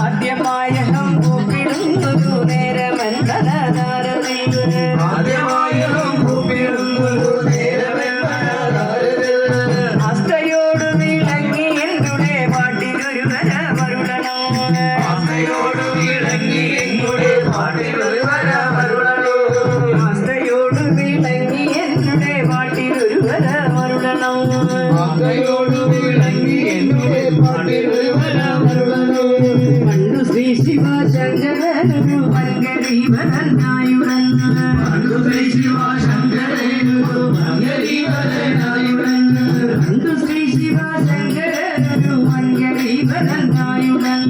ആദ്യമായഹം കൂപ്പിടുന്നതു നേരമെന്നതാരതിൽ ആസ്ഥയോട് വിളങ്ങി എന്നുടെ പാട്ടിലൊരു വര മരുളനോ ആസ്ഥയോട് വിളങ്ങി എന്നുടെ പാട്ടിലൊരു വര മരുളനോ ആസ്ഥയോട് വിളങ്ങി എന്നുടെ പാട്ടിലൊരു വര മരുളനോ ആസ്ഥയോട് വിളങ്ങി എന്നുടെ പാട്ടിലൊരു വര മരുളനോ പണ്ടു ശ്രീ ശിവശങ്കരനു മംഗളീവരനായുടൻ പണ്ടു ശ്രീ ശിവശങ്കരനു മംഗളീവരനായുടൻ പണ്ടു ശ്രീ ശിവശങ്കരനു മംഗളീവരനായുടൻ